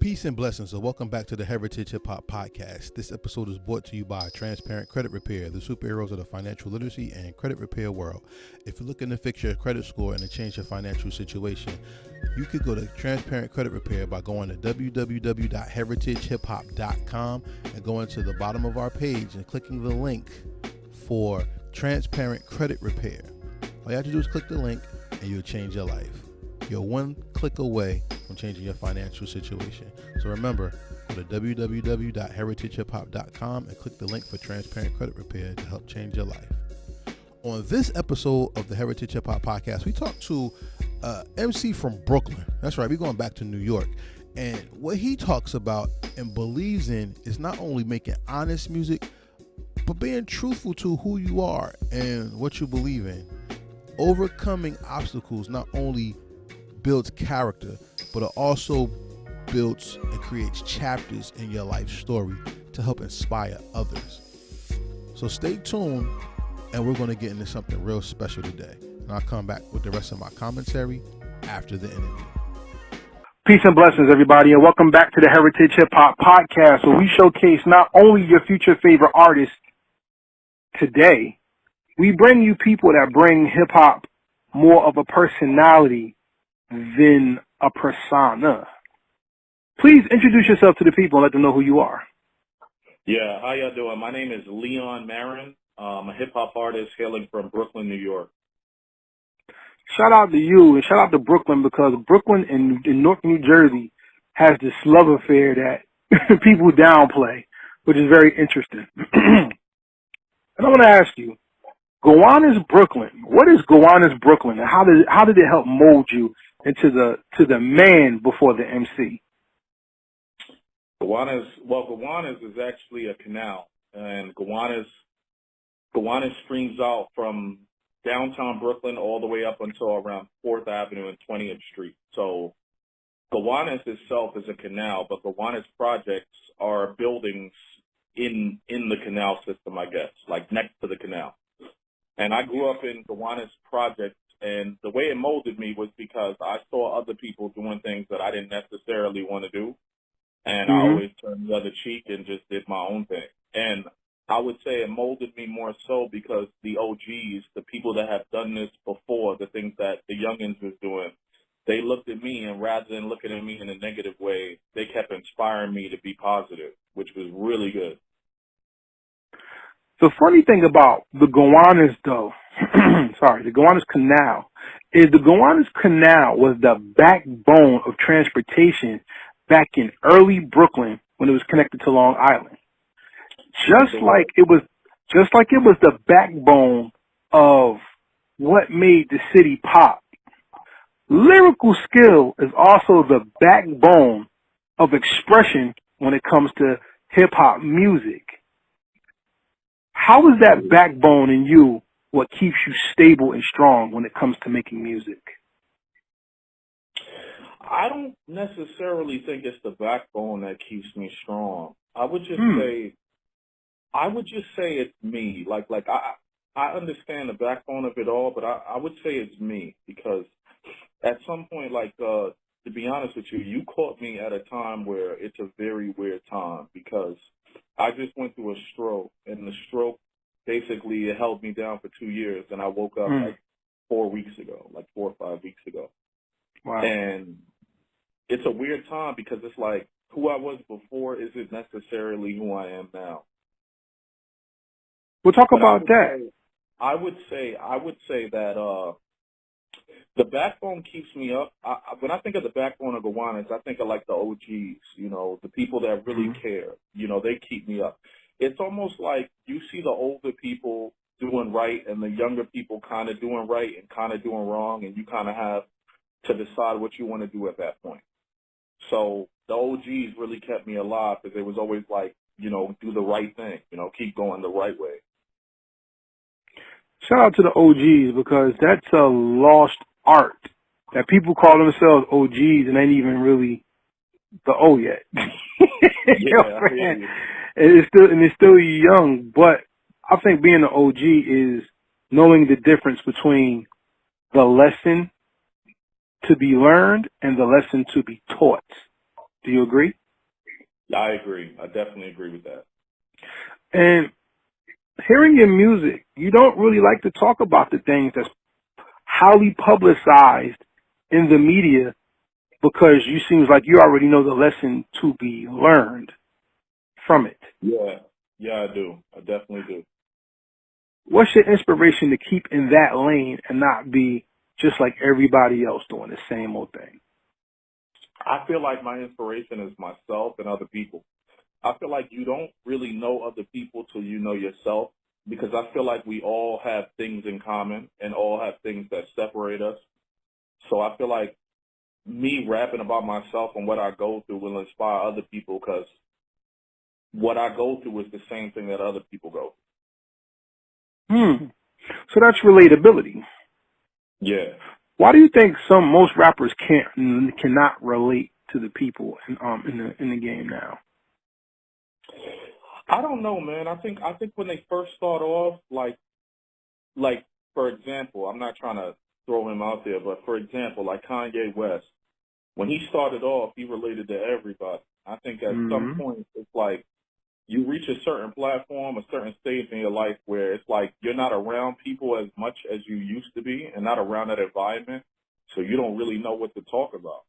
Peace and blessings, and welcome back to the Heritage Hip Hop Podcast. This episode is brought to you by Transparent Credit Repair, the superheroes of the financial literacy and credit repair world. If you're looking to fix your credit score and to change your financial situation, you could go to Transparent Credit Repair by going to www.heritagehiphop.com and going to the bottom of our page and clicking the link for Transparent Credit Repair. All you have to do is click the link and you'll change your life. You're one click away from changing your financial situation. So remember, go to www.heritagehiphop.com and click the link for Transparent Credit Repair to help change your life. On this episode of the Heritage Hip Hop Podcast, we talked to MC from Brooklyn. That's right, we're going back to New York. And what he talks about and believes in is not only making honest music, but being truthful to who you are and what you believe in. Overcoming obstacles not only builds character, but it also builds and creates chapters in your life story to help inspire others. So stay tuned, and we're going to get into something real special today. And I'll come back with the rest of my commentary after the interview. Peace and blessings, everybody, and welcome back to the Heritage Hip Hop Podcast, where we showcase not only your future favorite artists today, we bring you people that bring hip hop more of a personality than a persona. Please introduce yourself to the people and let them know who you are. Yeah, how y'all doing? My name is Marin. I'm a hip-hop artist hailing from Brooklyn, New York. Shout out to you and shout out to Brooklyn, because Brooklyn in North New Jersey has this love affair that people downplay, which is very interesting. And I want to ask you, Gowanus Brooklyn, what is Gowanus Brooklyn, and how did it help mold you into the man before the MC? Gowanus is actually a canal, and Gowanus streams out from downtown Brooklyn all the way up until around 4th Avenue and 20th Street. So Gowanus itself is a canal, but Gowanus Projects are buildings in the canal system, I guess, like next to the canal. And I grew up in Gowanus Projects, and the way it molded me was because I saw other people doing things that I didn't necessarily want to do, and I always turned the other cheek and just did my own thing. And I would say it molded me more so because the OGs, the people that have done this before, the things that the youngins was doing, they looked at me, and rather than looking at me in a negative way, they kept inspiring me to be positive, which was really good. The funny thing about the Gowanus, though, the Gowanus Canal, is the Gowanus Canal was the backbone of transportation back in early Brooklyn when it was connected to Long Island. Just like it was the backbone of what made the city pop. Lyrical skill is also the backbone of expression when it comes to hip hop music. How is that backbone in you what keeps you stable and strong when it comes to making music? I don't necessarily think it's the backbone that keeps me strong. I would just say it's me. Like I understand the backbone of it all, but I would say it's me, because at some point, to be honest with you, you caught me at a time where it's a very weird time, because I just went through a stroke, and the stroke basically held me down for 2 years, and I woke up like 4 weeks ago, like 4 or 5 weeks ago. Wow. And it's a weird time, because it's like who I was before isn't necessarily who I am now. We'll talk about that. I would say that the backbone keeps me up. When I think of the backbone of Gowanus, I think of like the OGs, the people that really care. They keep me up. It's almost like you see the older people doing right and the younger people kind of doing right and kind of doing wrong, and you kind of have to decide what you want to do at that point. So the OGs really kept me alive, because it was always like, do the right thing, keep going the right way. Shout out to the OGs, because that's a lost art that people call themselves OGs and ain't even really the O yet. It's still young, but I think being an OG is knowing the difference between the lesson to be learned and the lesson to be taught. Do you agree? I agree. I definitely agree with that. And hearing your music, you don't really like to talk about the things that's highly publicized in the media because you seems like you already know the lesson to be learned from it. Yeah, I do. I definitely do. What's your inspiration to keep in that lane and not be just like everybody else doing the same old thing? I feel like my inspiration is myself and other people. I feel like you don't really know other people till you know yourself, because I feel like we all have things in common and all have things that separate us. So I feel like me rapping about myself and what I go through will inspire other people, because what I go through is the same thing that other people go So that's relatability. through. Yeah. Why do you think most rappers cannot relate to the people in the game now? I don't know, man. I think when they first start off, like for example, I'm not trying to throw him out there, but for example, like Kanye West, when he started off, he related to everybody. I think at some point it's like you reach a certain platform, a certain stage in your life where it's like you're not around people as much as you used to be and not around that environment, so you don't really know what to talk about.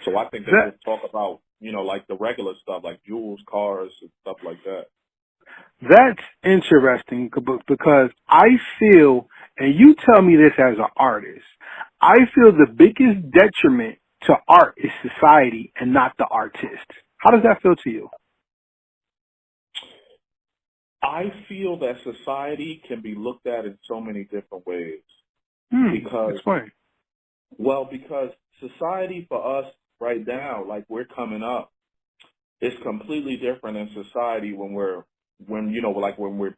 So I think they just talk about, like the regular stuff, like jewels, cars, and stuff like that. That's interesting because I feel, and you tell me this as an artist, I feel the biggest detriment to art is society and not the artist. How does that feel to you? I feel that society can be looked at in so many different ways. Explain. Because society for us right now, like we're coming up, is completely different in society when we're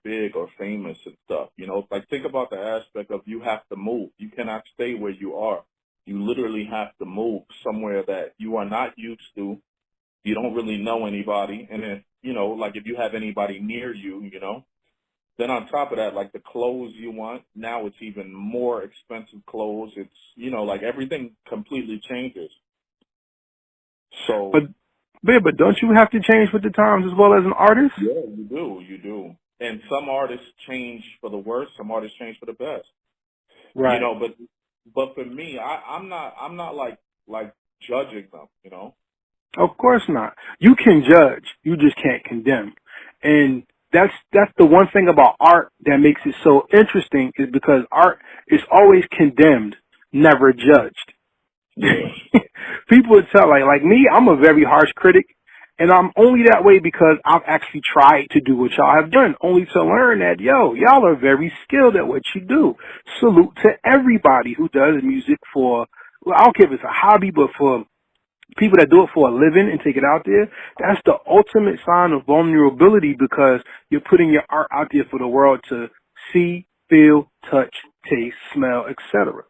big or famous and stuff. Like think about the aspect of you have to move. You cannot stay where you are. You literally have to move somewhere that you are not used to. You don't really know anybody. And then, like if you have anybody near you, then on top of that, like the clothes you want, now it's even more expensive clothes. It's, like everything completely changes. So, but don't you have to change with the times as well as an artist? yeah, you do. And some artists change for the worse, some artists change for the best. Right. But for me, I'm not like judging them. Of course not. You can judge, you just can't condemn. And that's the one thing about art that makes it so interesting, is because art is always condemned, never judged. Yeah. People would tell, like me, I'm a very harsh critic, and I'm only that way because I've actually tried to do what y'all have done, only to learn that, y'all are very skilled at what you do. Salute to everybody who does music for, well, I don't care if it's a hobby, but for people that do it for a living and take it out there, that's the ultimate sign of vulnerability, because you're putting your art out there for the world to see, feel, touch, taste, smell, etc.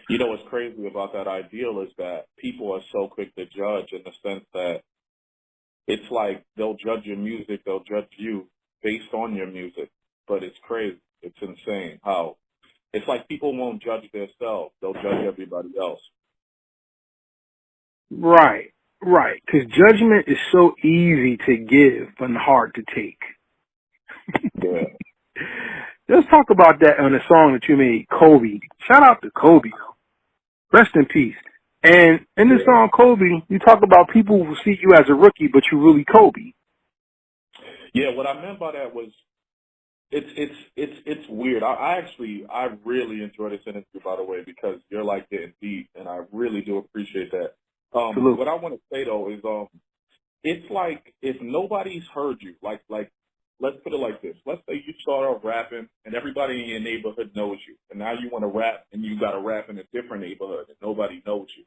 What's crazy about that ideal is that people are so quick to judge, in the sense that it's like they'll judge your music, they'll judge you based on your music. But it's crazy. It's insane how it's like people won't judge themselves. They'll judge everybody else. Right. Because judgment is so easy to give but hard to take. Yeah. Let's talk about that on a song that you made, Kobe. Shout out to Kobe. Rest in peace. And in the song Kobe, you talk about people who see you as a rookie, but you really Kobe. Yeah, what I meant by that was it's weird. I really enjoy this interview, by the way, because you're like getting deep, and I really do appreciate that. What I want to say though is it's like if nobody's heard you, like let's put it like this. Let's say you start off rapping and everybody in your neighborhood knows you, and now you want to rap and you got to rap in a different neighborhood and nobody knows you.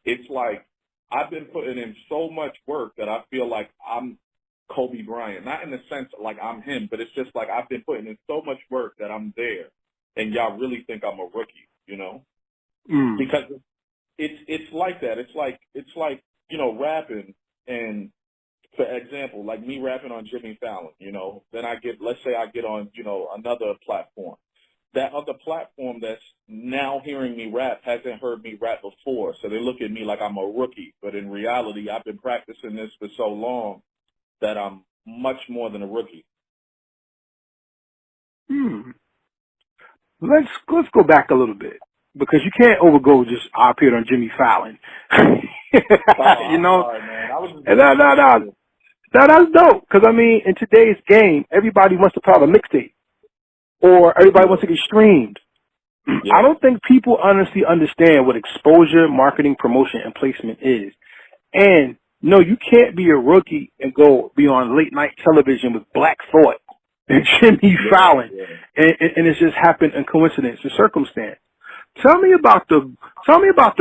It's like I've been putting in so much work that I feel like I'm Kobe Bryant. Not in the sense like I'm him, but it's just like I've been putting in so much work that I'm there, and y'all really think I'm a rookie, Because it's like that. It's like rapping, and for example, like me rapping on Jimmy Fallon, then let's say I get on, another platform. that other platform that's now hearing me rap hasn't heard me rap before. So they look at me like I'm a rookie. But in reality, I've been practicing this for so long that I'm much more than a rookie. Let's go back a little bit, because you can't overgo just I appeared on Jimmy Fallon. You know? Sorry, man. I was just No, that's dope. Because, I mean, in today's game, everybody wants to put out a mixtape, or everybody wants to get streamed. Yeah. I don't think people honestly understand what exposure, marketing, promotion, and placement is. And, no, you can't be a rookie and go be on late night television with Black Thought and Jimmy Fallon, and it's just happened in coincidence and circumstance. Tell me about the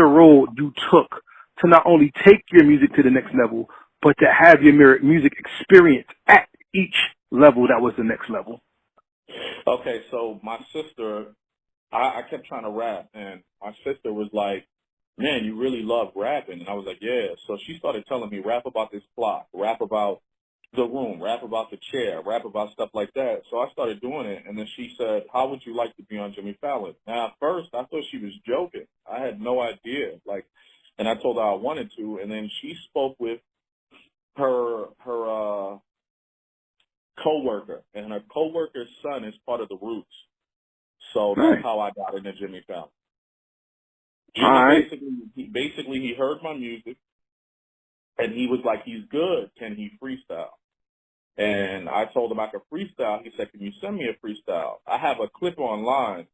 road you took to not only take your music to the next level, but to have your music experience at each level that was the next level. Okay, so my sister, I kept trying to rap, and my sister was like, man, you really love rapping. And I was like, yeah. So she started telling me, rap about this plot, rap about the room, rap about the chair, rap about stuff like that. So I started doing it, and then she said, how would you like to be on Jimmy Fallon? Now, at first, I thought she was joking. I had no idea. And I told her I wanted to, and then she spoke with her coworker, and her coworker's son is part of the Roots. So that's how I got into Jimmy Fallon. Jimmy basically he heard my music, and he was like, he's good. Can he freestyle? And I told him I could freestyle. He said, can you send me a freestyle? I have a clip online.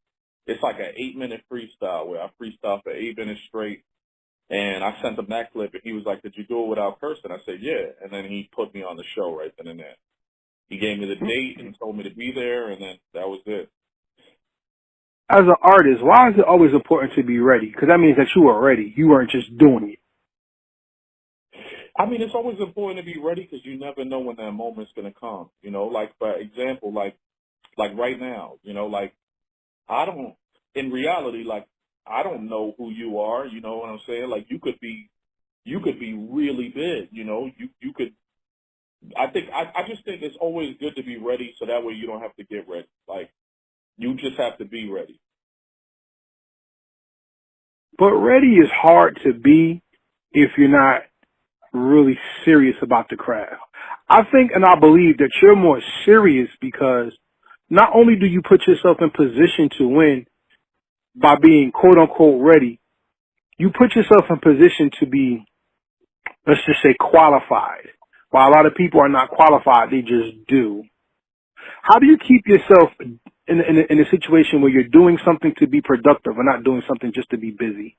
It's like an 8-minute freestyle where I freestyle for 8 minutes straight. And I sent him that clip, and he was like, did you do it without cursing? I said, yeah. And then he put me on the show right then and there. He gave me the date and told me to be there, and then that was it. As an artist, why is it always important to be ready? Because that means that you were ready. You weren't just doing it. I mean, it's always important to be ready because you never know when that moment's going to come. You know, like, for example, like right now, you know, like, in reality, like, I don't know who you are, you know what I'm saying? Like, you could be really big, you know, you could, I just think it's always good to be ready so that way you don't have to get ready. Like, you just have to be ready. But ready is hard to be if you're not really serious about the craft. I think and I believe that you're more serious because not only do you put yourself in position to win by being quote unquote ready, you put yourself in position to be, let's just say, qualified. While a lot of people are not qualified, they just do. How do you keep yourself in a situation where you're doing something to be productive and not doing something just to be busy?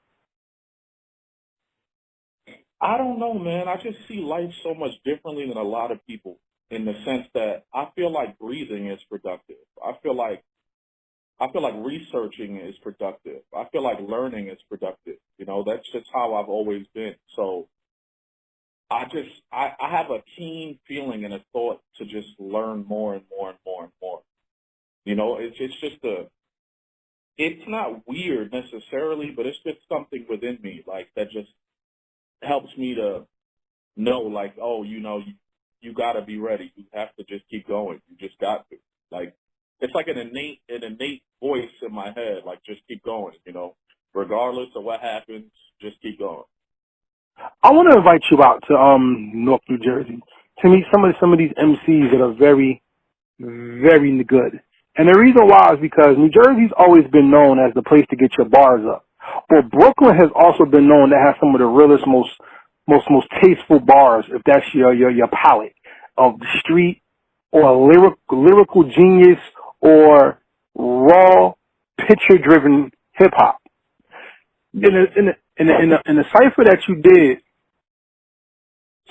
I don't know, man. I just see life so much differently than a lot of people in the sense that I feel like breathing is productive. I feel like researching is productive. I feel like learning is productive. You know, that's just how I've always been. So I have a keen feeling and a thought to just learn more and more and more and more. You know, it's not weird necessarily, but it's just something within me, like, that just helps me to know, like, oh, you know, you got to be ready. You have to just keep going. You just got to. Like, it's like an innate voice in my head, like, just keep going, you know. Regardless of what happens, just keep going. I want to invite you out to North New Jersey to meet some of these MCs that are very, very good. And the reason why is because New Jersey's always been known as the place to get your bars up. But Brooklyn has also been known to have some of the realest, most tasteful bars, if that's your palette of the street or lyrical genius or raw picture-driven hip hop. In the cipher that you did,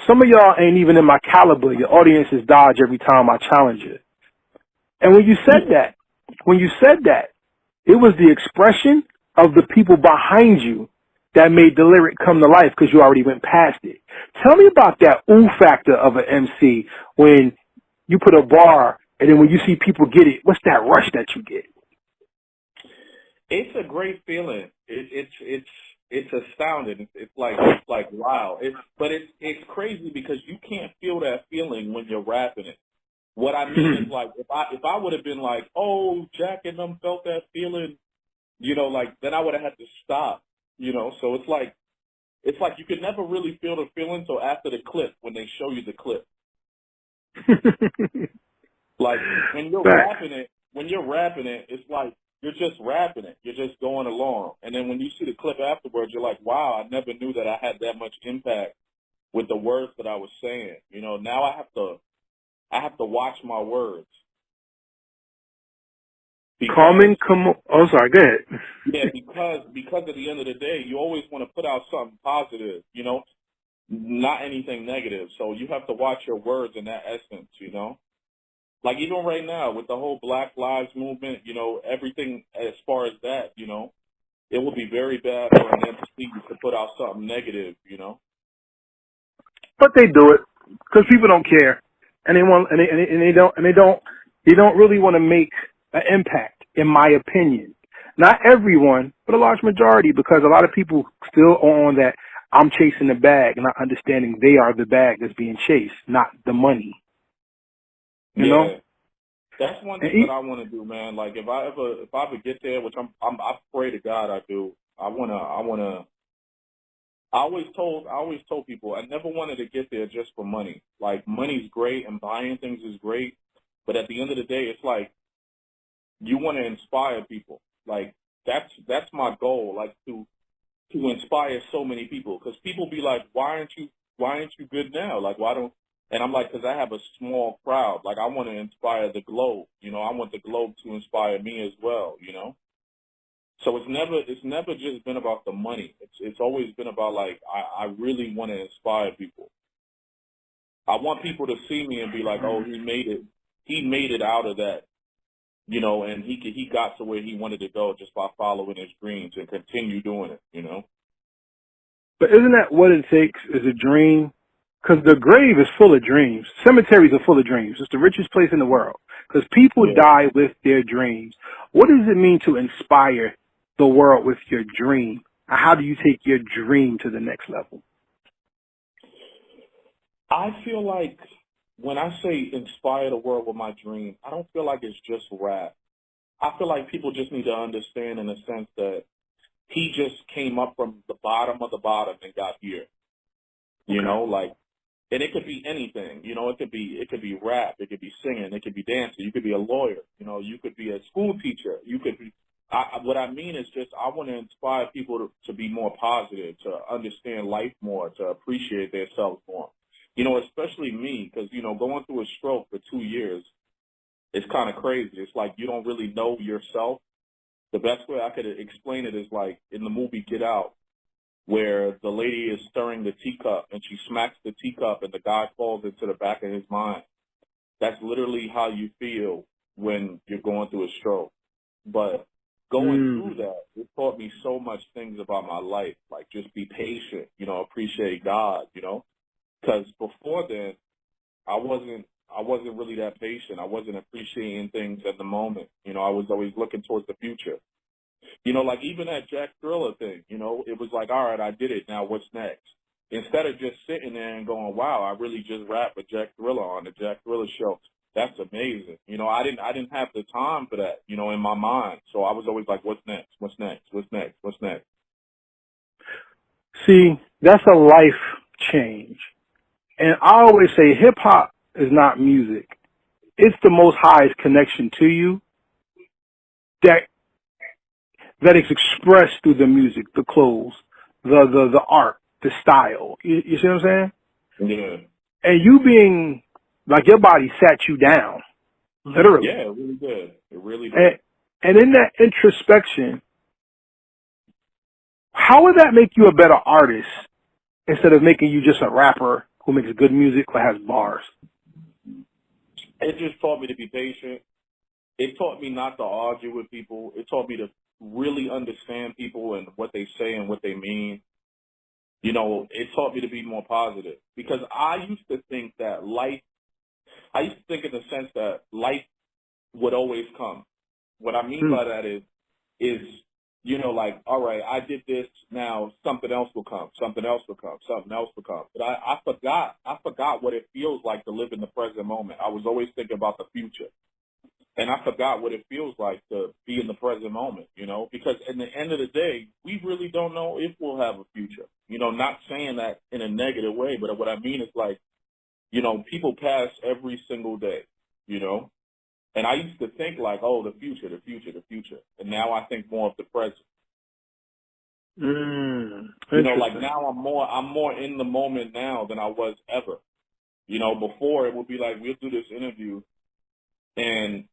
some of y'all ain't even in my caliber. Your audience is dodge every time I challenge it. And when you said that, it was the expression of the people behind you that made the lyric come to life because you already went past it. Tell me about that ooh factor of an MC when you put a bar and then when you see people get it, what's that rush that you get? It's a great feeling. It's astounding. It's like wow. It's crazy because you can't feel that feeling when you're rapping it. What I mean is, like, if I would have been like, oh, Jack and them felt that feeling, like, then I would have had to stop, So it's like you could never really feel the feeling until after the clip, when they show you the clip. Like, when you're rapping it, it's like you're just rapping it. You're just going along. And then when you see the clip afterwards, you're like, wow, I never knew that I had that much impact with the words that I was saying. Now I have to watch my words. Oh, sorry, go ahead. Yeah, because at the end of the day, you always want to put out something positive, not anything negative. So you have to watch your words in that essence, Like, even right now with the whole Black Lives Movement, everything as far as that, it would be very bad for an MC to put out something negative, But they do it because people don't care, and they don't really want to make an impact, in my opinion. Not everyone, but a large majority, because a lot of people still are on that I'm chasing the bag, not understanding they are the bag that's being chased, not the money. You know? That's one thing that I want to do, man. Like, if I ever get there, which I pray to God I do. I always told people I never wanted to get there just for money. Like, money's great and buying things is great, but at the end of the day, it's like you want to inspire people. Like, that's my goal. Like, to inspire so many people, because people be like, why aren't you good now? Like, why don't? And I'm like, because I have a small crowd. Like, I want to inspire the globe. I want the globe to inspire me as well. So it's never just been about the money. It's always been about, like, I really want to inspire people. I want people to see me and be like, oh, he made it. He made it out of that. And he got to where he wanted to go just by following his dreams and continue doing it. But isn't that what it takes, is a dream? Because the grave is full of dreams. Cemeteries are full of dreams. It's the richest place in the world. Because people die with their dreams. What does it mean to inspire the world with your dream? How do you take your dream to the next level? I feel like when I say inspire the world with my dream, I don't feel like it's just rap. I feel like people just need to understand, in a sense, that he just came up from the bottom of the bottom and got here. Like, and it could be anything. It could be rap, it could be singing, it could be dancing. You could be a lawyer. You could be a school teacher. You could be. What I mean is just I want to inspire people to be more positive, to understand life more, to appreciate themselves more. Especially me, because going through a stroke for 2 years, it's kind of crazy. It's like you don't really know yourself. The best way I could explain it is like in the movie Get Out, where the lady is stirring the teacup and she smacks the teacup and the guy falls into the back of his mind. That's literally how you feel when you're going through a stroke. But going through that, it taught me so much things about my life, like just be patient, appreciate God, because before then, I wasn't really that patient. I wasn't appreciating things at the moment. I was always looking towards the future. Like even that Jack Thriller thing, it was like, all right, I did it. Now what's next? Instead of just sitting there and going, wow, I really just rapped with Jack Thriller on the Jack Thriller show. That's amazing. I didn't have the time for that, in my mind. So I was always like, what's next? What's next? What's next? What's next? See, that's a life change. And I always say hip hop is not music. It's the Most High's connection to you that is expressed through the music, the clothes, the art, the style. You see what I'm saying? Yeah. And you being, like, your body sat you down, literally. Yeah, it really did. It really did. And in that introspection, how would that make you a better artist instead of making you just a rapper who makes good music or has bars? It just taught me to be patient. It taught me not to argue with people. It taught me to really understand people and what they say and what they mean. It taught me to be more positive, because I used to think in the sense that life would always come. What I mean by that is you know, like, all right, I did this, now something else will come, something else will come, something else will come. But I forgot what it feels like to live in the present moment. I was always thinking about the future. And I forgot what it feels like to be in the present moment, you know, because at the end of the day, we really don't know if we'll have a future. You know, not saying that in a negative way, but what I mean is like, you know, people pass every single day, you know, and I used to think like, oh, the future, the future, the future. And now I think more of the present. You know, like now I'm more in the moment now than I was ever. You know, before it would be like, we'll do this interview and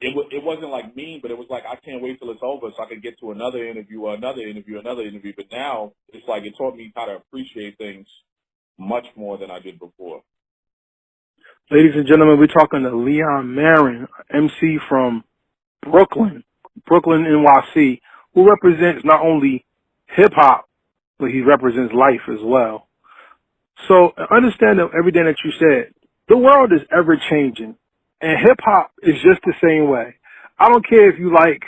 it wasn't like mean, but it was like, I can't wait till it's over so I can get to another interview or another interview, another interview. But now it's like it taught me how to appreciate things much more than I did before. Ladies and gentlemen, we're talking to Leon Marin, MC from Brooklyn, NYC, who represents not only hip-hop, but he represents life as well. So understand everything that you said. The world is ever-changing, and hip-hop is just the same way. I don't care if you like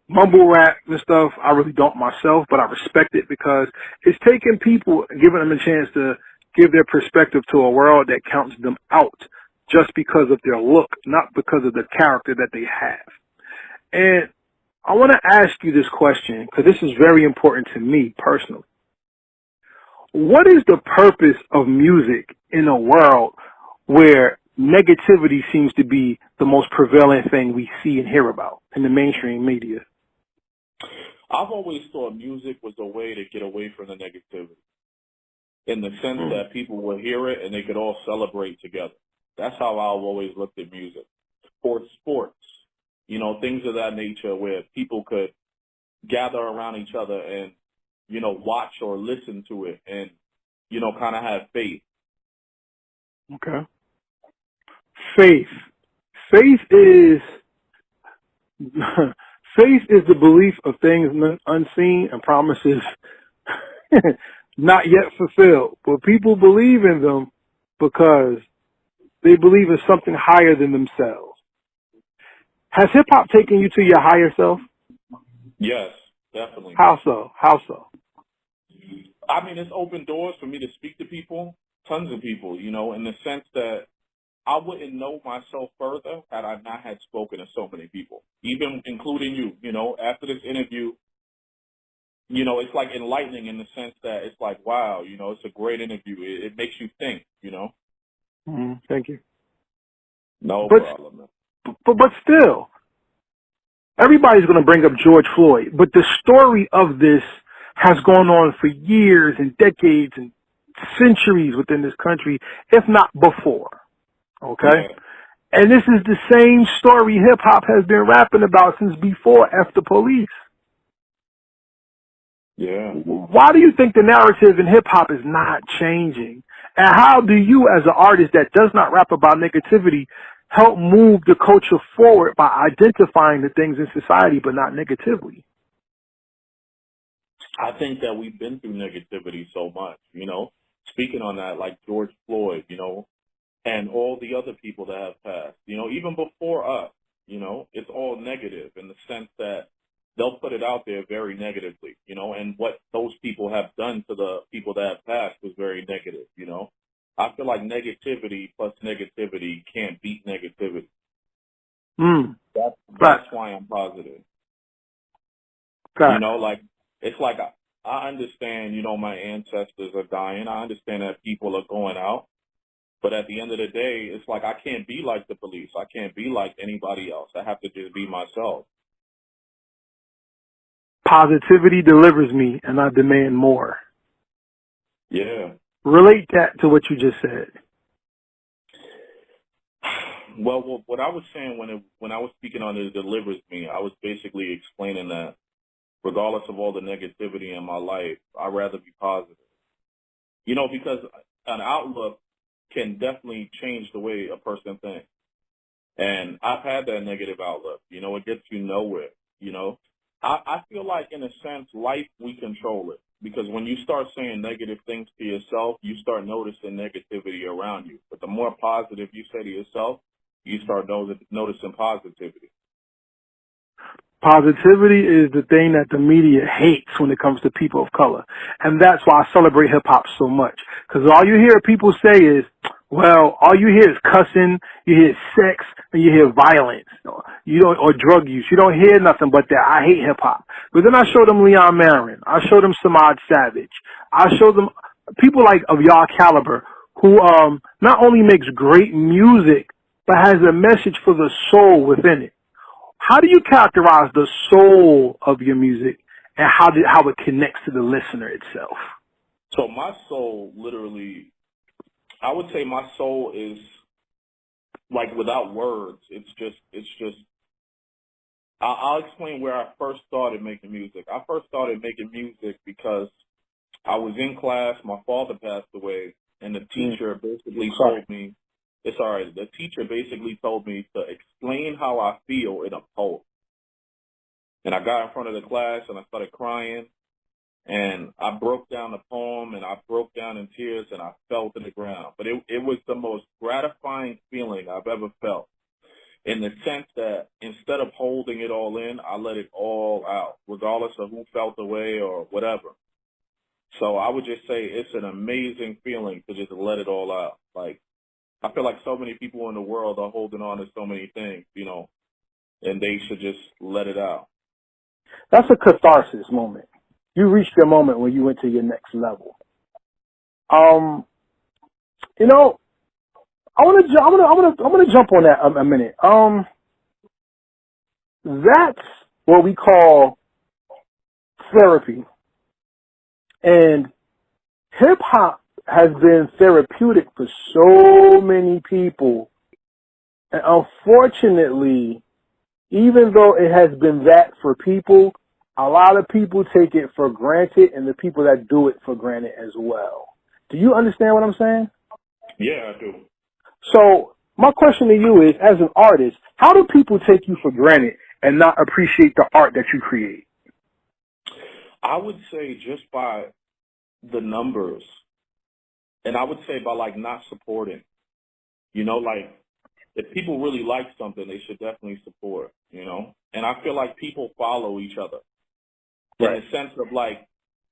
mumble rap and stuff. I really don't myself, but I respect it because it's taking people and giving them a chance to give their perspective to a world that counts them out just because of their look, not because of the character that they have. And I want to ask you this question because this is very important to me personally. What is the purpose of music in a world where negativity seems to be the most prevalent thing we see and hear about in the mainstream media? I've always thought music was a way to get away from the negativity in the sense that people would hear it and they could all celebrate together. That's how I've always looked at music. Or sports, you know, things of that nature where people could gather around each other and, you know, watch or listen to it and, you know, kind of have faith. Okay. Faith. Faith is faith is the belief of things unseen and promises not yet fulfilled. But people believe in them because they believe in something higher than themselves. Has hip-hop taken you to your higher self? Yes, definitely. How so? How so? I mean, it's opened doors for me to speak to people, tons of people, you know, in the sense that I wouldn't know myself further had I not had spoken to so many people, even including you. You know, after this interview, you know, it's like enlightening in the sense that it's like, wow, you know, it's a great interview. It makes you think, you know. Thank you. No problem, man. But still, everybody's going to bring up George Floyd, but the story of this has gone on for years and decades and centuries within this country, if not before. Okay? Yeah. And this is the same story hip-hop has been rapping about since before F the police. Yeah. Why do you think the narrative in hip-hop is not changing? And how do you, as an artist that does not rap about negativity, help move the culture forward by identifying the things in society but not negatively? I think that we've been through negativity so much, you know. Speaking on that, like George Floyd, you know, and all the other people that have passed, you know, even before us, you know, it's all negative in the sense that they'll put it out there very negatively, you know, and what those people have done to the people that have passed was very negative, you know. I feel like negativity plus negativity can't beat negativity. That's why I'm positive. You know, like, it's like I understand, you know, my ancestors are dying. I understand that people are going out. But at the end of the day, it's like I can't be like the police. I can't be like anybody else. I have to just be myself. Positivity delivers me, and I demand more. Yeah. Relate that to what you just said. Well, what I was saying when I was speaking on it delivers me, I was basically explaining that regardless of all the negativity in my life, I'd rather be positive. You know, because an outlook can definitely change the way a person thinks. And I've had that negative outlook. You know, it gets you nowhere, you know. I feel like, in a sense, life, we control it. Because when you start saying negative things to yourself, you start noticing negativity around you. But the more positive you say to yourself, you start noticing positivity. Positivity is the thing that the media hates when it comes to people of color. And that's why I celebrate hip-hop so much. Because all you hear people say is, well, all you hear is cussing, you hear sex, and you hear violence, or drug use. You don't hear nothing but that. I hate hip-hop. But then I show them Leon Marin. I show them Samad Savage. I show them people like of y'all caliber who not only makes great music, but has a message for the soul within it. How do you characterize the soul of your music and how it connects to the listener itself? So my soul, literally, I would say my soul is like without words. It's just. I'll explain where I first started making music. I first started making music because I was in class. My father passed away, and the teacher basically told me, it's all right. The teacher basically told me to explain how I feel in a poem. And I got in front of the class and I started crying. And I broke down the poem and I broke down in tears and I fell to the ground. But it was the most gratifying feeling I've ever felt, in the sense that instead of holding it all in, I let it all out, regardless of who felt the way or whatever. So I would just say it's an amazing feeling to just let it all out. Like, I feel like so many people in the world are holding on to so many things, and they should just let it out. That's a catharsis moment. You reached your moment when you went to your next level. I'm gonna jump on that a minute. That's what we call therapy, and hip hop has been therapeutic for so many people, and unfortunately, even though it has been that for people, a lot of people take it for granted, and the people that do it for granted as well. Do you understand what I'm saying? Yeah, I do. So my question to you is, as an artist, how do people take you for granted and not appreciate the art that you create? I would say just by the numbers, and I would say by not supporting. If people really like something, they should definitely support. And I feel like people follow each other. Right. In the sense of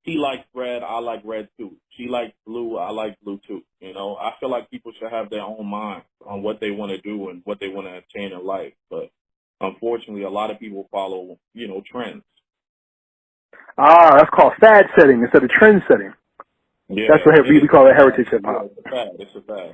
he likes red, I like red too. She likes blue, I like blue too. I feel like people should have their own mind on what they want to do and what they want to attain in life. But unfortunately, a lot of people follow, trends. That's called fad setting instead of trend setting. Yeah, that's what we call it heritage hip hop. Yeah, it's a fad.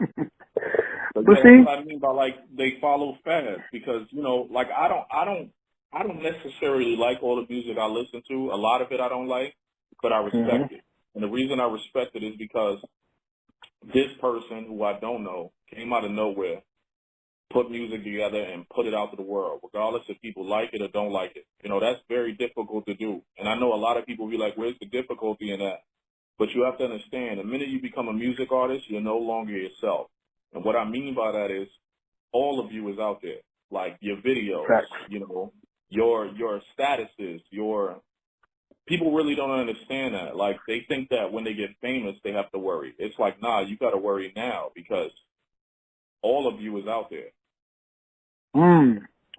But see, that's what I mean by they follow fads, because I don't necessarily like all the music I listen to. A lot of it I don't like, but I respect it. And the reason I respect it is because this person, who I don't know, came out of nowhere, put music together and put it out to the world, regardless if people like it or don't like it. That's very difficult to do. And I know a lot of people be like, where's the difficulty in that? But you have to understand, the minute you become a music artist, you're no longer yourself. And what I mean by that is all of you is out there, like your videos, your statuses, people really don't understand that. Like, they think that when they get famous, they have to worry. It's like, nah, you got to worry now, because all of you is out there.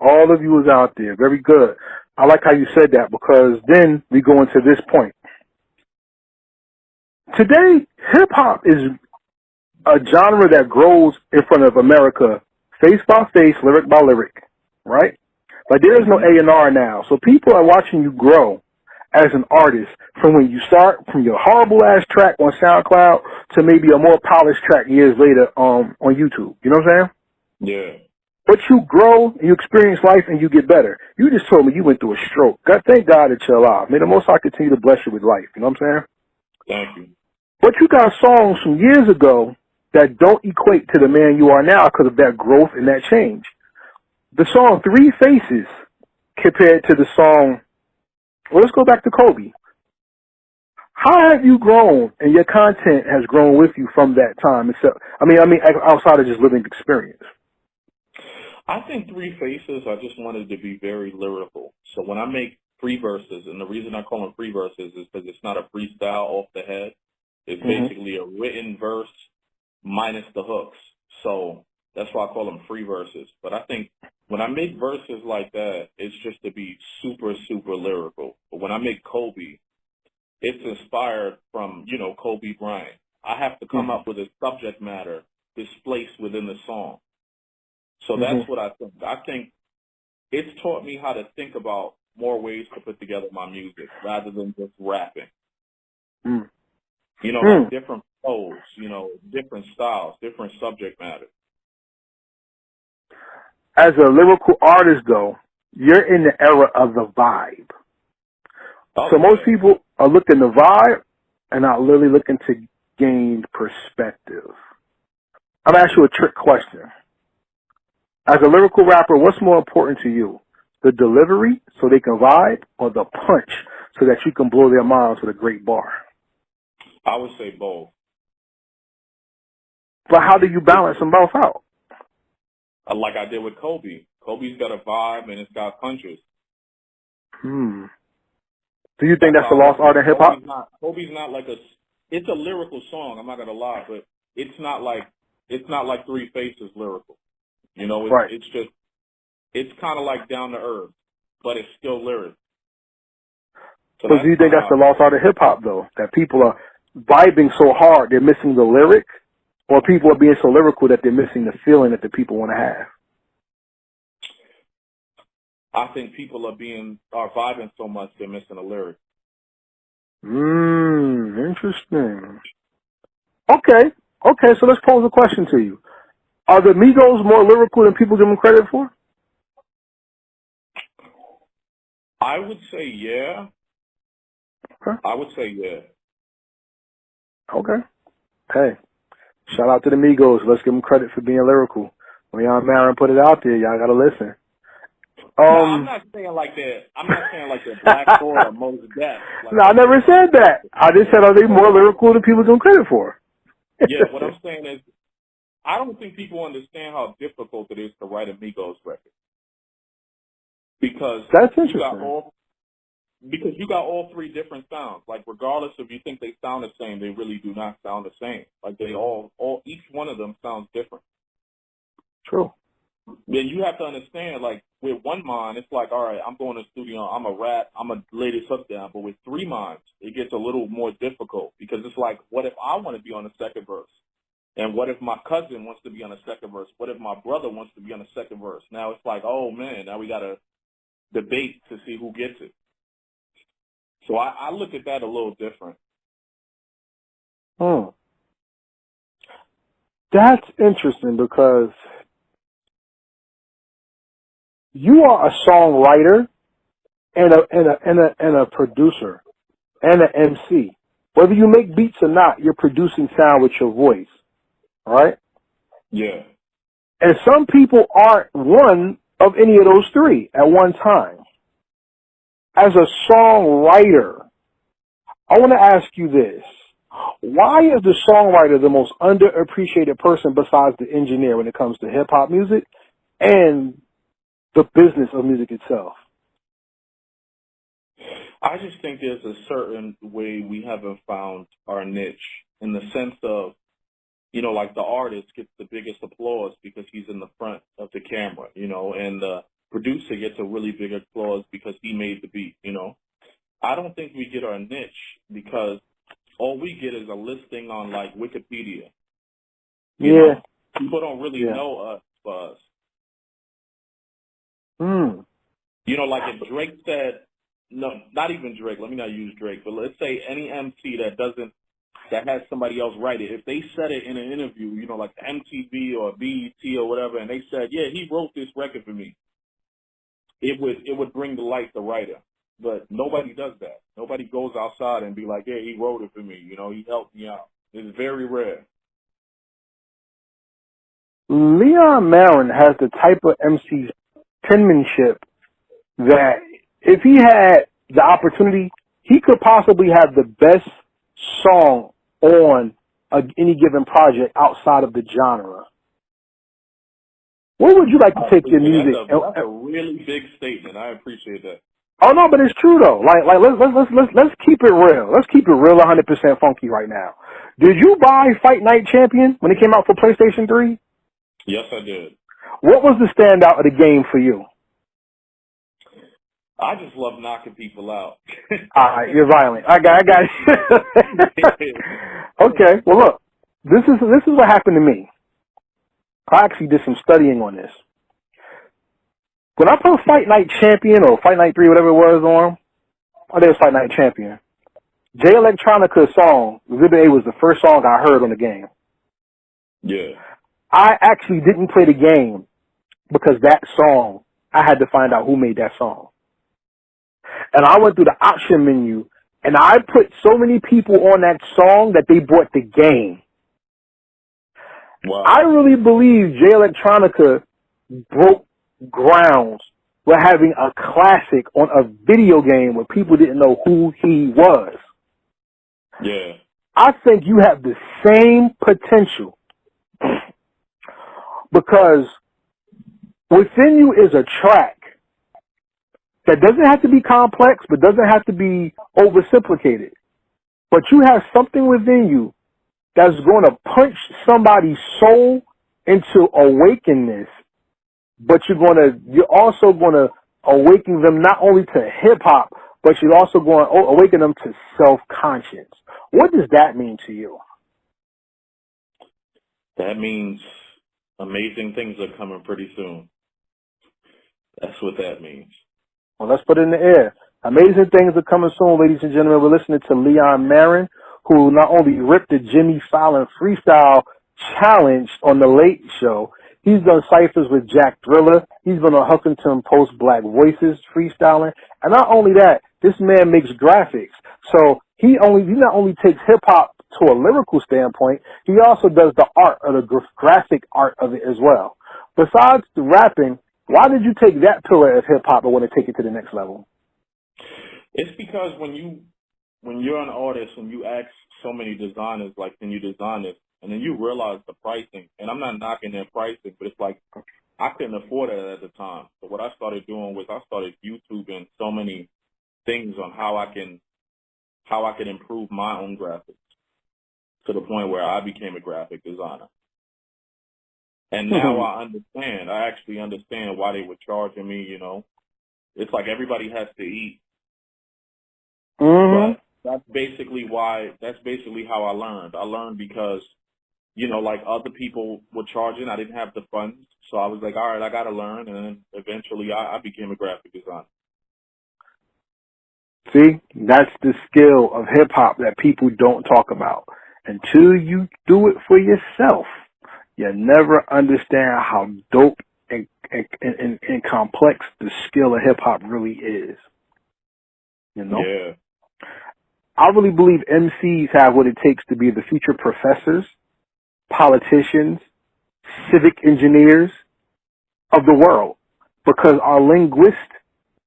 All of you is out there. Very good. I like how you said that, because then we go into this point. Today, hip-hop is a genre that grows in front of America, face by face, lyric by lyric, right? Like, there is no A&R now. So people are watching you grow as an artist from when you start, from your horrible-ass track on SoundCloud to maybe a more polished track years later on YouTube. You know what I'm saying? Yeah. But you grow, you experience life, and you get better. You just told me you went through a stroke. God, thank God that you're alive. May the Most High continue to bless you with life. You know what I'm saying? Thank you. But you got songs from years ago that don't equate to the man you are now because of that growth and that change. The song Three Faces compared to the song, well, let's go back to Kobe. How have you grown, and your content has grown with you from that time? I mean, outside of just living experience. I think Three Faces, I just wanted to be very lyrical. So when I make free verses, and the reason I call them free verses is because it's not a freestyle off the head. It's basically a written verse minus the hooks. So That's why I call them free verses. But I think when I make verses like that, it's just to be super, super lyrical. But when I make Kobe, it's inspired from, Kobe Bryant. I have to come up with a subject matter displaced within the song. So that's what I think. I think it's taught me how to think about more ways to put together my music rather than just rapping. Like different flows, different styles, different subject matter. As a lyrical artist, though, you're in the era of the vibe. Oh, so most people are looking to vibe and not literally looking to gain perspective. I'm going to ask you a trick question. As a lyrical rapper, what's more important to you? The delivery so they can vibe, or the punch so that you can blow their minds with a great bar? I would say both. But how do you balance them both out? Like I did with Kobe. Kobe's got a vibe and it's got punches. Do you think that's the lost art of hip hop? Kobe's not like it's a lyrical song, I'm not gonna lie, but it's not like Three Faces lyrical. Right. It's kind of like down to earth, but it's still lyric. So do you think that's the lost art of hip hop, though? That people are vibing so hard they're missing the lyric, or people are being so lyrical that they're missing the feeling that the people want to have? I think people are vibing so much they're missing the lyric. Interesting. Okay, so let's pose a question to you. Are the Migos more lyrical than people give them credit for? I would say yeah. Okay. I would say yeah. Okay. Hey, shout out to the Migos. Let's give them credit for being lyrical. When Marin put it out there, y'all gotta listen. No, I'm not saying like that. I'm not saying like that Black Thought or Mos Def. No, I never said that. I just said, are they more lyrical than people give them credit for? Yeah, what I'm saying is, I don't think people understand how difficult it is to write a Migos record. Because that's interesting. Because you got all three different sounds. Like, regardless if you think they sound the same, they really do not sound the same. Like, each one of them sounds different. True. Then you have to understand, like, with one mind, it's like, all right, I'm going to the studio, I'm a rap, I'm going to lay this hook down. But with three minds, it gets a little more difficult because it's like, what if I want to be on the second verse? And what if my cousin wants to be on the second verse? What if my brother wants to be on the second verse? Now it's like, oh, man, now we got to debate to see who gets it. So I look at that a little different. That's interesting because you are a songwriter and a producer and an MC. Whether you make beats or not, you're producing sound with your voice, right? Yeah. And some people aren't one of any of those three at one time. As a songwriter, I want to ask you this. Why is the songwriter the most underappreciated person besides the engineer when it comes to hip-hop music and the business of music itself? I just think there's a certain way we haven't found our niche in the sense of, like the artist gets the biggest applause because he's in the front of the camera, and the producer gets a really big applause because he made the beat, I don't think we get our niche because all we get is a listing on, like, Wikipedia. You know? People don't really know us for us. Like if Drake said, no, not even Drake, let me not use Drake, but let's say any MC that has somebody else write it, if they said it in an interview, like MTV or BET or whatever, and they said, yeah, he wrote this record for me, it would bring to light the writer. But nobody does that. Nobody goes outside and be like, yeah, he wrote it for me. He helped me out. It's very rare. Leon Marin has the type of MC penmanship that if he had the opportunity, he could possibly have the best song on any given project outside of the genre. Where would you like to take your music? That's a really big statement. I appreciate that. Oh no, but it's true though. Like let's keep it real. Let's keep it real 100% funky right now. Did you buy Fight Night Champion when it came out for PlayStation 3? Yes, I did. What was the standout of the game for you? I just love knocking people out. All right, you're violent. I got it. Okay, well look, this is what happened to me. I actually did some studying on this. When I put Fight Night Champion or Fight Night 3, whatever it was on, I think it was Fight Night Champion. Jay Electronica's song, Exhibit A, was the first song I heard on the game. Yeah. I actually didn't play the game because that song, I had to find out who made that song. And I went through the option menu, and I put so many people on that song that they bought the game. Wow. I really believe Jay Electronica broke grounds with having a classic on a video game where people didn't know who he was. Yeah. I think you have the same potential because within you is a track that doesn't have to be complex, but doesn't have to be oversimplificated. But you have something within you that's going to punch somebody's soul into awakenness, but you're also going to awaken them not only to hip hop, but you're also going to awaken them to self-conscience. What does that mean to you? That means amazing things are coming pretty soon. That's what that means. Well, let's put it in the air. Amazing things are coming soon, ladies and gentlemen. We're listening to Leon Marin, who not only ripped the Jimmy Fallon freestyle challenge on The Late Show, he's done ciphers with Jack Thriller. He's been on Huffington Post Black Voices freestyling. And not only that, this man makes graphics. So he not only takes hip hop to a lyrical standpoint, he also does the art or the graphic art of it as well. Besides the rapping, why did you take that pillar of hip hop and want to take it to the next level? It's because when you're an artist and you ask so many designers, like, can you design this? And then you realize the pricing. And I'm not knocking their pricing, but it's like I couldn't afford it at the time. So what I started doing was I started YouTubing so many things on how I can improve my own graphics to the point where I became a graphic designer. And now I understand. I actually understand why they were charging me, you know. It's like everybody has to eat. Mm-hmm. But that's basically how I learned. I learned because, you know, like other people were charging. I didn't have the funds. So I was like, all right, I got to learn. And then eventually I became a graphic designer. See, that's the skill of hip hop that people don't talk about. Until you do it for yourself, you never understand how dope and complex the skill of hip hop really is. You know? Yeah. I really believe MCs have what it takes to be the future professors, politicians, civic engineers of the world, because our linguists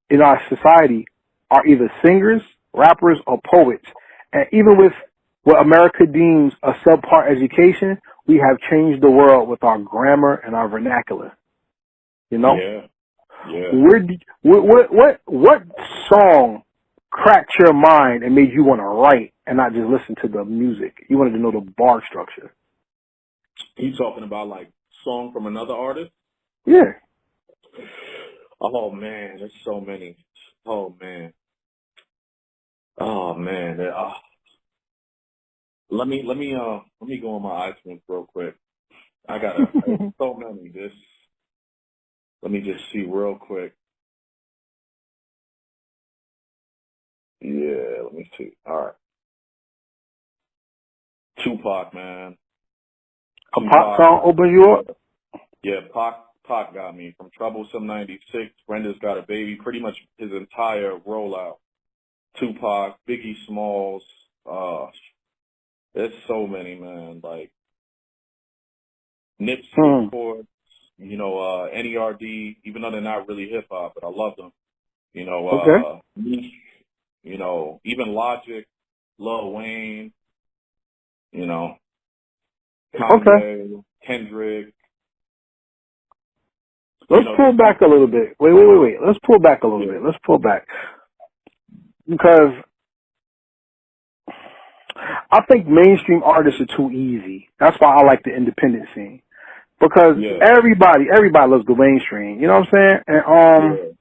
in our society are either singers, rappers, or poets. And even with what America deems a subpar education, we have changed the world with our grammar and our vernacular. You know? Yeah. Yeah. What song cracked your mind and made you want to write and not just listen to the music? You wanted to know the bar structure. You talking about like song from another artist? Yeah. Oh man, there's so many. Oh man. Oh man. Let me go on my iTunes real quick. There's so many. Let me just see real quick. Yeah, let me see. All right. Tupac, man. A pop song open you up? Yeah, Pac got me. From Troublesome 96, Brenda's Got a Baby, pretty much his entire rollout. Tupac, Biggie Smalls, there's so many, man. Like, Nipsey, of course, you know, NERD, even though they're not really hip-hop, but I love them. You know, Meek, you know, even Logic, Lil Wayne, you know, Kanye, Kendrick. Let's pull back a little bit. Wait. Let's pull back a little bit. Let's pull back. Because I think mainstream artists are too easy. That's why I like the independent scene. because everybody loves the mainstream. You know what I'm saying? And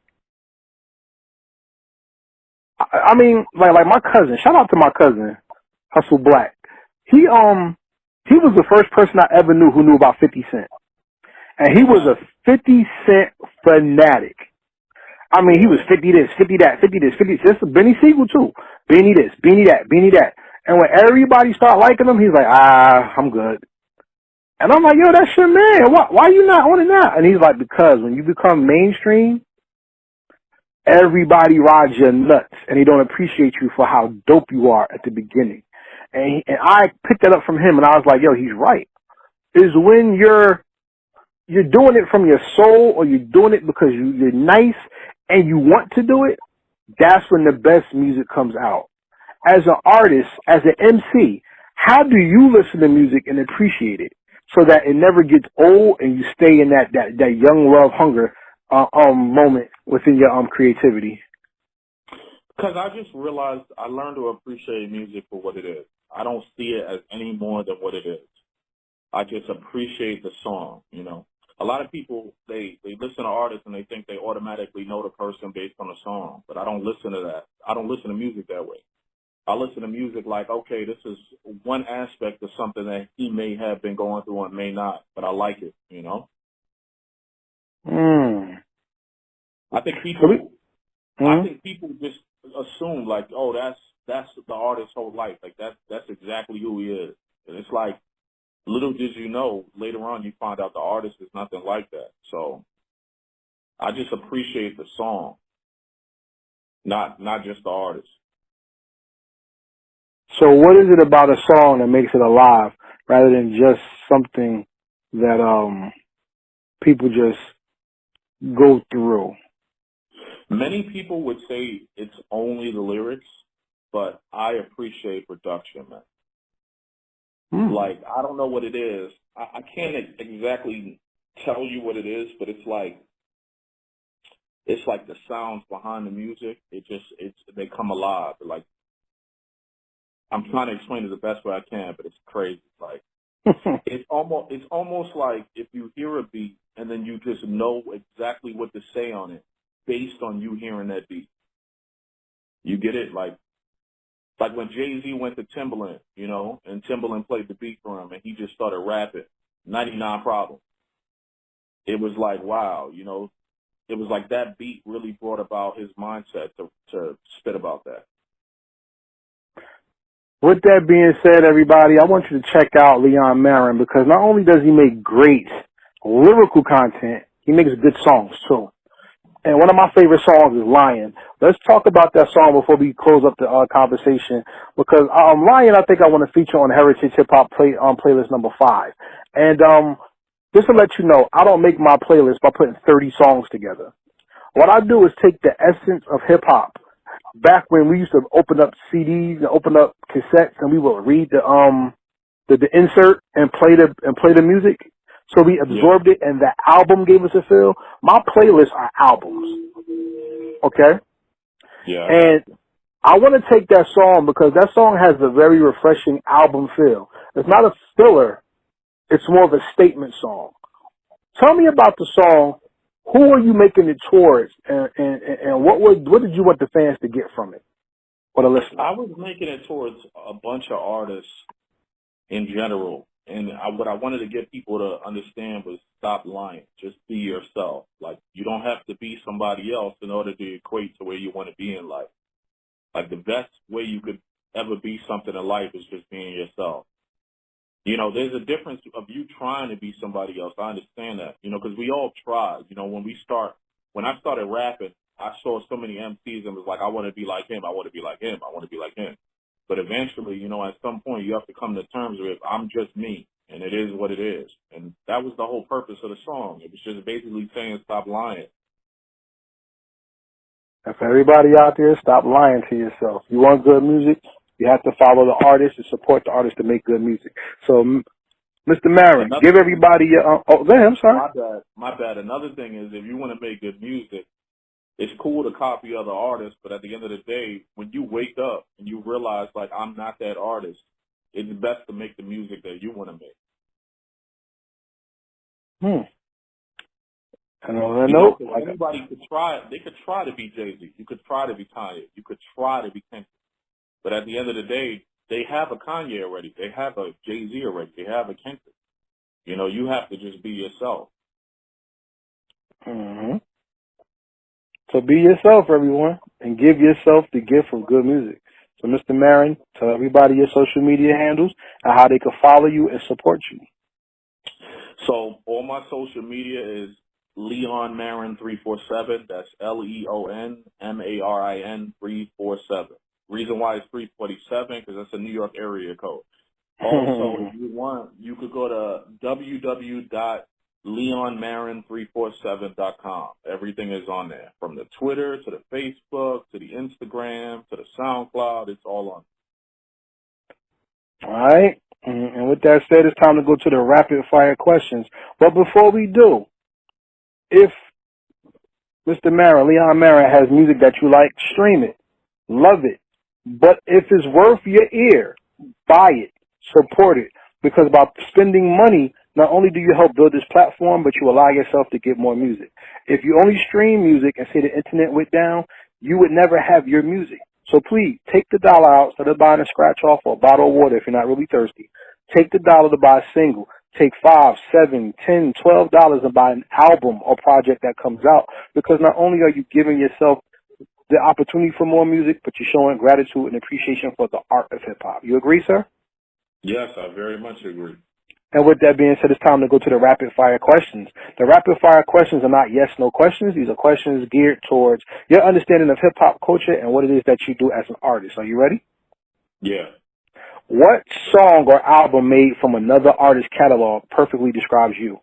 I mean, like my cousin. Shout out to my cousin, Hustle Black. He was the first person I ever knew who knew about 50 Cent, and he was a 50 Cent fanatic. I mean, he was 50 this, 50 that, 50 this, 50 this. This is Benny Siegel too. Benny this, Benny that, Benny that. And when everybody start liking him, he's like, I'm good. And I'm like, yo, that's your man. Why you not on it now? And he's like, because when you become mainstream, everybody rides your nuts, and they don't appreciate you for how dope you are at the beginning. And I picked that up from him, and I was like, yo, he's right. Is when you're doing it from your soul, or you're doing it because you're nice and you want to do it, that's when the best music comes out. As an artist, as an MC, how do you listen to music and appreciate it so that it never gets old and you stay in that young love hunger moment within your creativity? Because I just realized I learned to appreciate music for what it is. I don't see it as any more than what it is. I just appreciate the song, you know. A lot of people, they listen to artists and they think they automatically know the person based on the song, but I don't listen to that. I don't listen to music that way. I listen to music like, okay, this is one aspect of something that he may have been going through and may not, but I like it, you know. I think people just assume like, oh, that's the artist's whole life. Like that's exactly who he is. And it's like, little did you know, later on you find out the artist is nothing like that. So I just appreciate the song, not just the artist. So what is it about a song that makes it alive rather than just something that people just go through? Many people would say it's only the lyrics, but I appreciate production, man. Like, I don't know what it is. I can't exactly tell you what it is, but it's like the sounds behind the music. They come alive. Like, I'm trying to explain it the best way I can, but it's crazy. Like, it's almost like if you hear a beat and then you just know exactly what to say on it based on you hearing that beat. You get it? Like when Jay-Z went to Timbaland, you know, and Timbaland played the beat for him and he just started rapping, 99 Problems. It was like, wow, you know, it was like that beat really brought about his mindset to spit about that. With that being said, everybody, I want you to check out Leon Marin, because not only does he make great lyrical content, he makes good songs too. And one of my favorite songs is Lion. Let's talk about that song before we close up the conversation, because Lion, I think I want to feature on Heritage Hip Hop playlist number 5. And just to let you know, I don't make my playlist by putting 30 songs together. What I do is take the essence of hip hop. Back when we used to open up CDs and open up cassettes, and we would read the insert and play the music. So we absorbed it, and the album gave us a feel. My playlists are albums. Okay? Yeah. And I want to take that song because that song has a very refreshing album feel. It's not a filler. It's more of a statement song. Tell me about the song. Who are you making it towards, and what did you want the fans to get from it, or the listeners? I was making it towards a bunch of artists in general, and what I wanted to get people to understand was stop lying. Just be yourself. Like, you don't have to be somebody else in order to equate to where you want to be in life. Like, the best way you could ever be something in life is just being yourself. You know, there's a difference of you trying to be somebody else. I understand that, you know, because we all try. You know, when I started rapping, I saw so many MCs and was like, I want to be like him. I want to be like him. I want to be like him. But eventually, you know, at some point you have to come to terms with, I'm just me, and it is what it is. And that was the whole purpose of the song. It was just basically saying, stop lying. If everybody out there, stop lying to yourself. You want good music, you have to follow the artist and support the artist to make good music. So, Mr. Marin, give everybody your... go ahead, I'm sorry. My bad. Another thing is, if you want to make good music, it's cool to copy other artists, but at the end of the day, when you wake up and you realize, like, I'm not that artist, it's best to make the music that you want to make. And on that You know, note, 'cause anybody could try. They could try to be Jay-Z. You could try to be Kanye. You could try to be Kendrick. But at the end of the day, they have a Kanye already. They have a Jay-Z already. They have a Kendrick. You know, you have to just be yourself. So be yourself, everyone, and give yourself the gift of good music. So, Mr. Marin, tell everybody your social media handles and how they can follow you and support you. So all my social media is Leon Marin 347. That's LeonMarin 347. Reason why it's 347 because that's a New York area code. Also, if you want, you could go to www.leonmarin347.com. Everything is on there, from the Twitter to the Facebook to the Instagram to the SoundCloud. It's all on. All right. And with that said, it's time to go to the rapid fire questions. But before we do, if Mr. Marin, Leon Marin, has music that you like, stream it. Love it. But if it's worth your ear, buy it. Support it. Because by spending money, not only do you help build this platform, but you allow yourself to get more music. If you only stream music and say the internet went down, you would never have your music. So please, take the dollar out, instead of buying a scratch off or a bottle of water if you're not really thirsty. Take the dollar to buy a single. Take $5, $7, $10, $12 and buy an album or project that comes out. Because not only are you giving yourself the opportunity for more music, but you're showing gratitude and appreciation for the art of hip-hop. You agree, sir? Yes, I very much agree. And with that being said, it's time to go to the rapid-fire questions. The rapid-fire questions are not yes/no questions. These are questions geared towards your understanding of hip-hop culture and what it is that you do as an artist. Are you ready? Yeah. What song or album made from another artist's catalog perfectly describes you?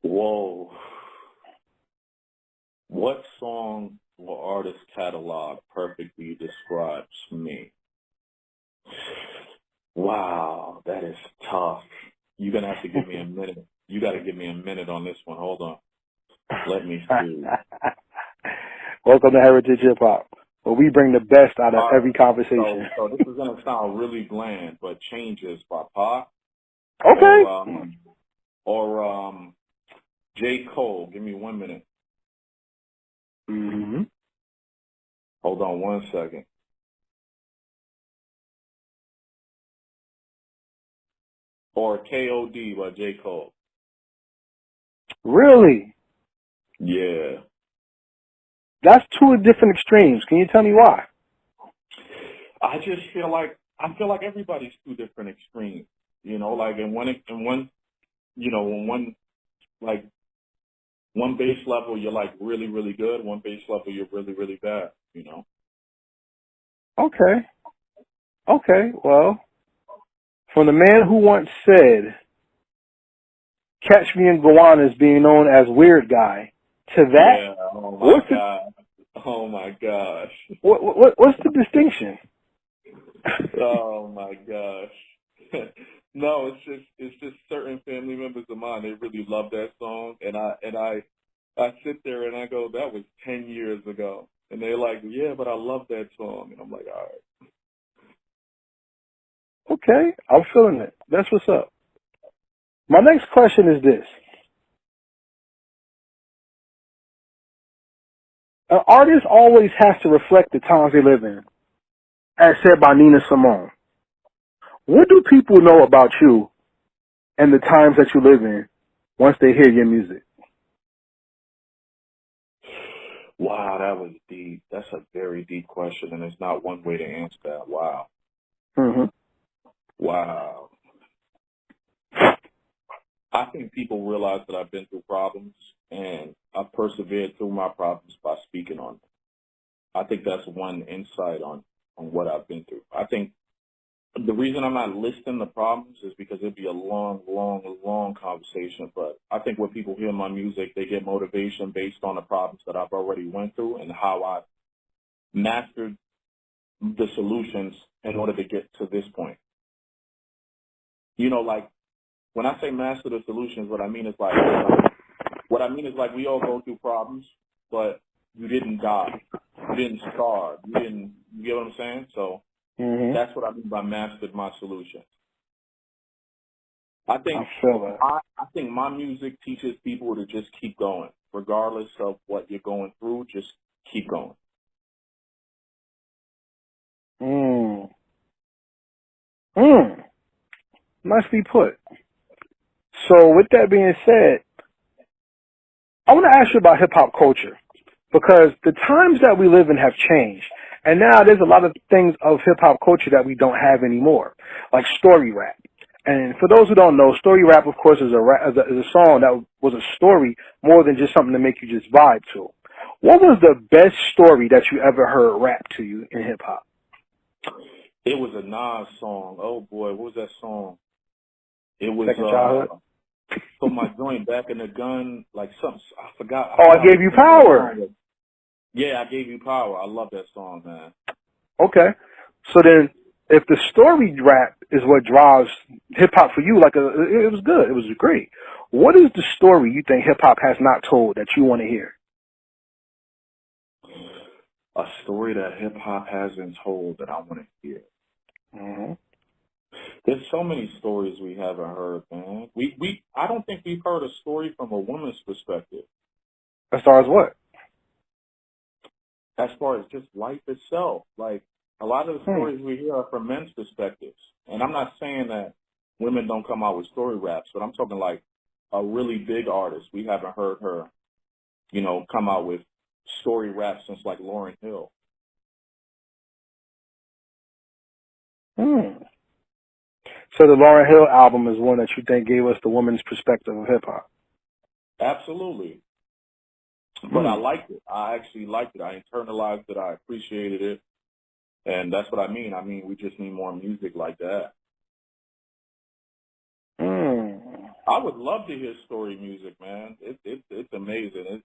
Whoa. What song or artist catalog perfectly describes me? Wow, that is tough. You're going to have to give me a minute. You got to give me a minute on this one. Hold on. Let me see. Welcome to Heritage Hip Hop, where we bring the best out of every conversation. So this is going to sound really bland, but Changes by Pac. Okay. Or J. Cole. Give me 1 minute. Hold on 1 second. Or K.O.D. by J. Cole. Really? Yeah. That's two different extremes. Can you tell me why? I just feel like everybody's two different extremes. You know, like in one base level you're like really, really good, one base level you're really, really bad, you know. Okay. Well, from the man who once said, "Catch me in Gowanus," being known as Weird Guy, to that, Yeah. Oh my god. Oh my gosh. What's the distinction? Oh my gosh. No, it's just certain family members of mine, they really love that song, and I sit there and I go, that was 10 years ago, and they're like, yeah, but I love that song, and I'm like, all right. Okay, I'm feeling it. That's what's up. My next question is this. An artist always has to reflect the times they live in, as said by Nina Simone. What do people know about you and the times that you live in once they hear your music? Wow, that was deep. That's a very deep question, and there's not one way to answer that. Wow. Wow. I think people realize that I've been through problems, and I've persevered through my problems by speaking on them. I think that's one insight on what I've been through. I think the reason I'm not listing the problems is because it'd be a long conversation. But I think when people hear my music, they get motivation based on the problems that I've already went through and how I mastered the solutions in order to get to this point. You know, like when I say master the solutions, what I mean is like we all go through problems, but you didn't die, you didn't starve, you get what I'm saying? So that's what I mean by mastered my solution. I think I feel that. I think my music teaches people to just keep going, regardless of what you're going through. Just keep going. Mm. Mm. Nicely put. So with that being said, I want to ask you about hip hop culture because the times that we live in have changed. And now there's a lot of things of hip hop culture that we don't have anymore, like story rap. And for those who don't know, story rap, of course, is a song that was a story more than just something to make you just vibe to. What was the best story that you ever heard rap to you in hip hop? It was a Nas song. Oh boy, what was that song? It was Second Childhood? put my joint back in the gun, like something. I forgot. Oh, I Gave You what the name of the Power. song was. Yeah, I Gave You Power. I love that song, man. Okay. So then, if the story rap is what drives hip hop for you, it was good. It was great. What is the story you think hip hop has not told that you want to hear? A story that hip hop hasn't told that I want to hear. Mm-hmm. There's so many stories we haven't heard, man. I don't think we've heard a story from a woman's perspective. As far as what? As far as just life itself. Like, a lot of the stories we hear are from men's perspectives. And I'm not saying that women don't come out with story raps, but I'm talking like a really big artist. We haven't heard her, come out with story raps since like Lauryn Hill. Hmm. So the Lauryn Hill album is one that you think gave us the woman's perspective of hip hop. Absolutely. But I liked it. I actually liked it. I internalized it. I appreciated it. And that's what I mean. I mean, we just need more music like that. I would love to hear story music, man. It's amazing.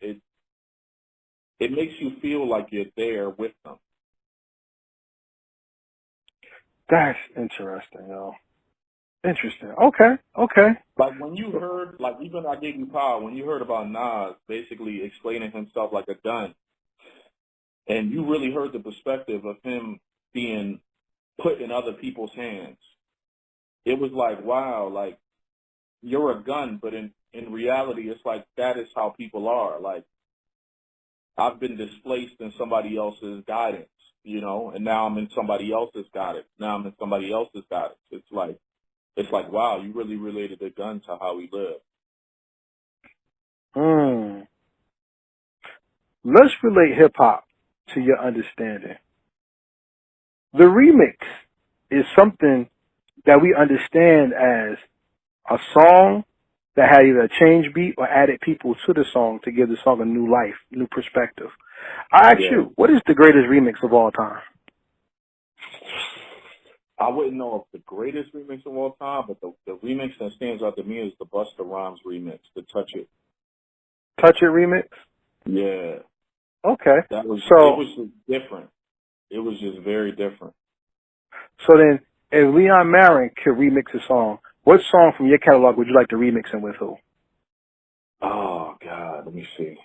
It makes you feel like you're there with them. That's interesting, yo. Interesting. Okay. Like when you heard, like even I Gave You Power, when you heard about Nas basically explaining himself like a gun, and you really heard the perspective of him being put in other people's hands, it was like, wow, like you're a gun, but in reality, it's like that is how people are. Like I've been displaced in somebody else's guidance, and now I'm in somebody else's guidance. Now I'm in somebody else's guidance. It's like, wow, you really related the gun to how we live. Let's relate hip hop to your understanding. The remix is something that we understand as a song that had either a change beat or added people to the song to give the song a new life, new perspective. I ask you, what is the greatest remix of all time? I wouldn't know if the greatest remix of all time, but the remix that stands out to me is the Busta Rhymes remix, the Touch It. Touch It remix? Yeah. Okay. It was just different. It was just very different. So then, if Leon Marin could remix a song, what song from your catalog would you like to remix him with who? Oh, God, let me see.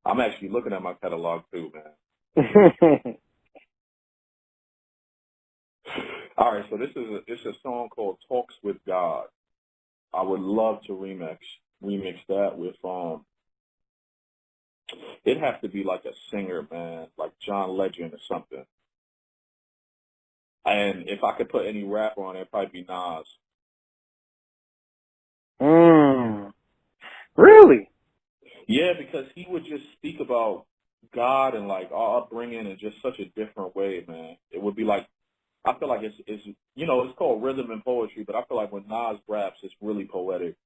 I'm actually looking at my catalog too, man. All right, so it's a song called Talks with God. I would love to remix that with it has to be like a singer, man, like John Legend or something. And if I could put any rapper on it, it'd probably be Nas. Really? Yeah, because he would just speak about God and like our upbringing in just such a different way, man. It would be like, I feel like it's it's called rhythm and poetry, but I feel like when Nas raps, it's really poetic.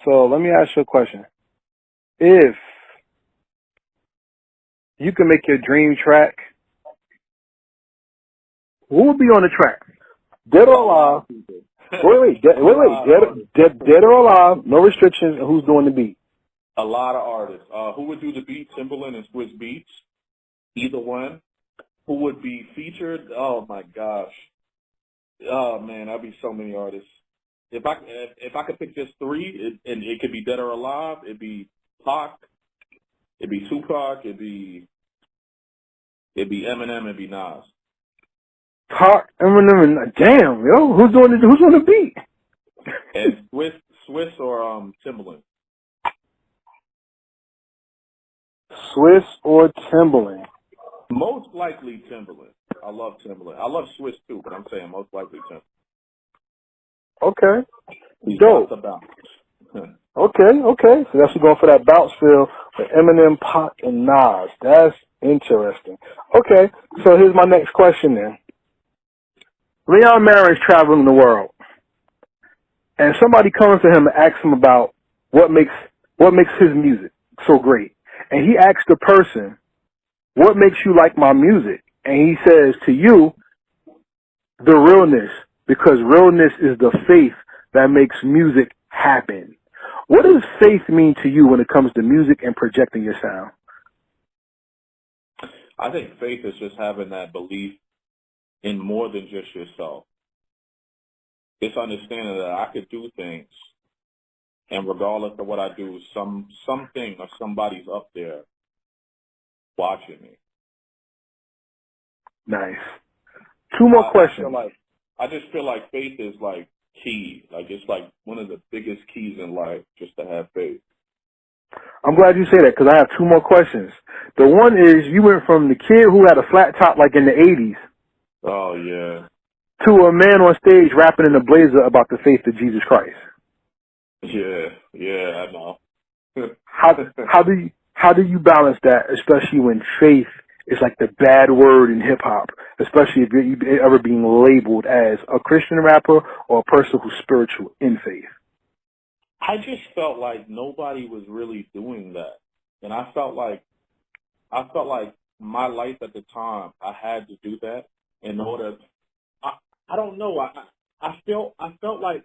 So let me ask you a question. If you can make your dream track, who would be on the track? Dead or alive? Wait, dead or alive? No restrictions. Who's doing the beat? A lot of artists. Who would do the beat? Timbaland and Swiss Beats. Either one. Who would be featured? Oh my gosh. Oh man, that'd be so many artists. If I could pick just three, and it could be Dead or Alive, it'd be Pac, it'd be Tupac, it'd be Eminem, it'd be Nas. Pac, Eminem, and damn, yo, who's on the beat? And Swiss or Timberland. Swiss or Timberland? Most likely Timberland. I love Timberland. I love Swiss too, but I'm saying most likely Timberland. Okay, He's got dope. the bounce. Okay. So that's going for that bounce feel with Eminem, Pac, and Nas. That's interesting. Okay, so here's my next question then. Leon Marin is traveling the world, and somebody comes to him and asks him about what makes his music so great. And he asks the person, what makes you like my music? And he says to you, the realness, because realness is the faith that makes music happen. What does faith mean to you when it comes to music and projecting your sound? I think faith is just having that belief in more than just yourself. It's understanding that I could do things, and regardless of what I do, something or somebody's up there watching me. Nice. Two more questions. I just feel like faith is like key. Like it's like one of the biggest keys in life, just to have faith. I'm glad you say that because I have two more questions. The one is you went from the kid who had a flat top like in the 80s Oh, yeah. to a man on stage rapping in a blazer about the faith of Jesus Christ. Yeah, I know. How do you balance that, especially when faith is like the bad word in hip hop, especially if you're ever being labeled as a Christian rapper or a person who's spiritual in faith? I just felt like nobody was really doing that. And I felt like my life at the time, I had to do that in order. I don't know. I felt like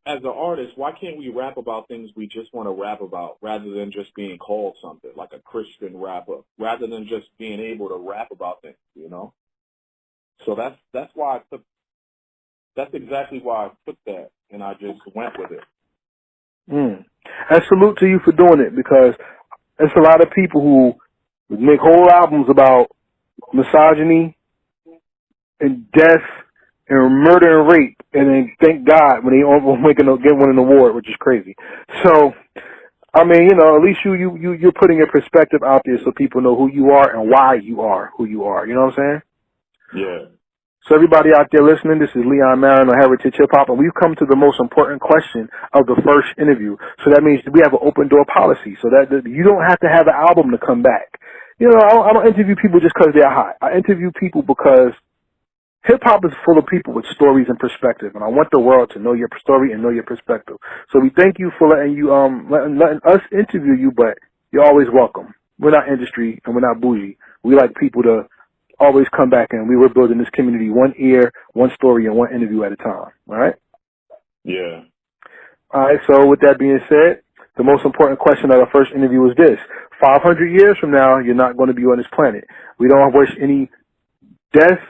as an artist, why can't we rap about things we just want to rap about rather than just being called something like a Christian rapper, rather than just being able to rap about things, you know? So that's why that's exactly why I took that and I just went with it. I salute to you for doing it because there's a lot of people who make whole albums about misogyny and death and murder and rape, and then thank God when they get one an award, which is crazy. So, I mean, at least you're putting your perspective out there so people know who you are and why you are who you are. You know what I'm saying? Yeah. So everybody out there listening, this is Leon Marin on Heritage Hip Hop, and we've come to the most important question of the first interview. So that means we have an open door policy, so that you don't have to have an album to come back. I don't interview people just because they're hot. I interview people because hip hop is full of people with stories and perspective, and I want the world to know your story and know your perspective. So we thank you for letting us interview you, but you're always welcome. We're not industry and we're not bougie. We like people to always come back, and we were building this community one ear, one story, and one interview at a time. All right? Yeah. All right, so with that being said, the most important question of our first interview was this. 500 years from now, you're not going to be on this planet. We don't wish any death,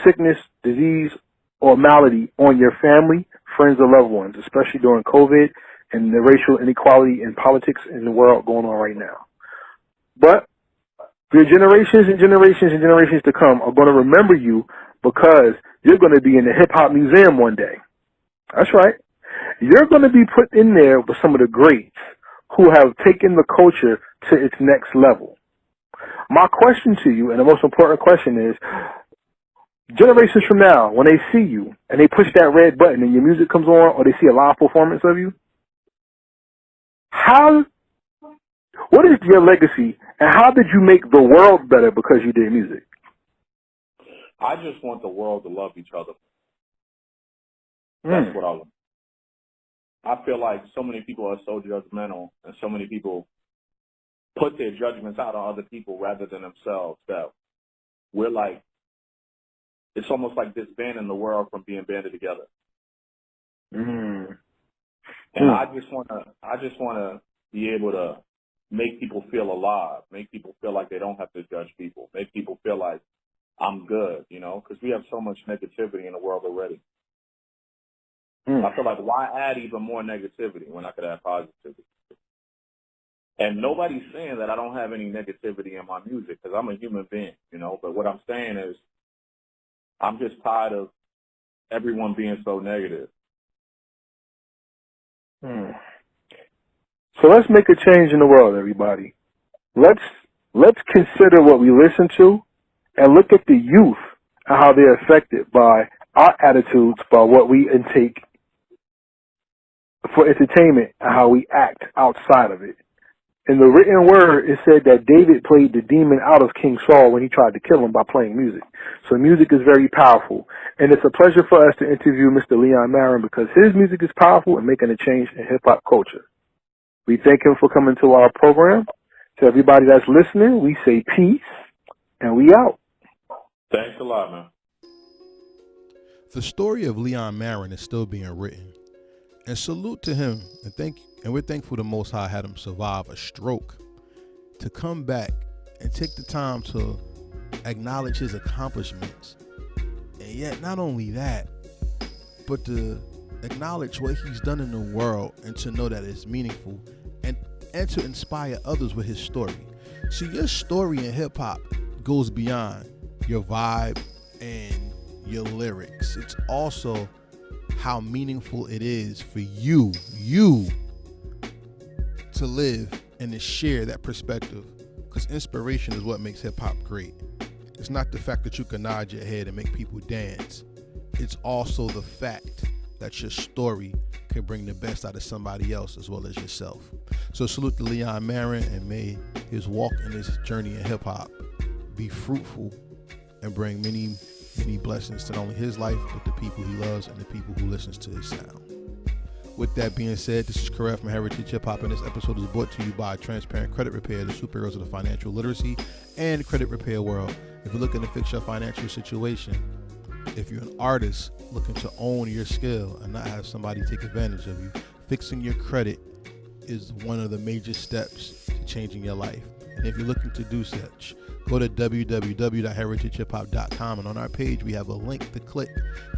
sickness, disease, or malady on your family, friends, or loved ones, especially during COVID and the racial inequality in politics in the world going on right now. But your generations and generations and generations to come are going to remember you because you're going to be in the hip-hop museum one day. That's right. You're going to be put in there with some of the greats who have taken the culture to its next level. My question to you, and the most important question is, generations from now, when they see you and they push that red button and your music comes on or they see a live performance of you, what is your legacy and how did you make the world better because you did music? I just want the world to love each other. That's what I want. I feel like so many people are so judgmental and so many people put their judgments out on other people rather than themselves that we're like, it's almost like disbanding the world from being banded together. And I just want to be able to make people feel alive, make people feel like they don't have to judge people, make people feel like I'm good, because we have so much negativity in the world already. I feel like why add even more negativity when I could add positivity? And nobody's saying that I don't have any negativity in my music because I'm a human being, but what I'm saying is I'm just tired of everyone being so negative. So let's make a change in the world, everybody. Let's consider what we listen to and look at the youth and how they're affected by our attitudes, by what we intake for entertainment and how we act outside of it. In the written word, it said that David played the demon out of King Saul when he tried to kill him by playing music. So music is very powerful. And it's a pleasure for us to interview Mr. Leon Marin because his music is powerful and making a change in hip-hop culture. We thank him for coming to our program. To everybody that's listening, we say peace, and we out. Thanks a lot, man. The story of Leon Marin is still being written. And salute to him, and we're thankful the Most High had him survive a stroke to come back and take the time to acknowledge his accomplishments. And yet, not only that, but to acknowledge what he's done in the world and to know that it's meaningful and to inspire others with his story. See, your story in hip-hop goes beyond your vibe and your lyrics. It's also how meaningful it is for you to live and to share that perspective, because inspiration is what makes hip-hop great. It's not the fact that you can nod your head and make people dance. It's also the fact that your story can bring the best out of somebody else as well as yourself. So salute to Leon Marin, and may his walk in this journey in hip-hop be fruitful and bring many blessings to not only his life, but the people he loves and the people who listens to his sound. With that being said, this is Karev from Heritage Hip Hop, and this episode is brought to you by Transparent Credit Repair, the superheroes of the financial literacy and credit repair world. If you're looking to fix your financial situation, if you're an artist looking to own your skill and not have somebody take advantage of you, fixing your credit is one of the major steps to changing your life. And if you're looking to do such, go to www.heritagehiphop.com, and on our page we have a link to click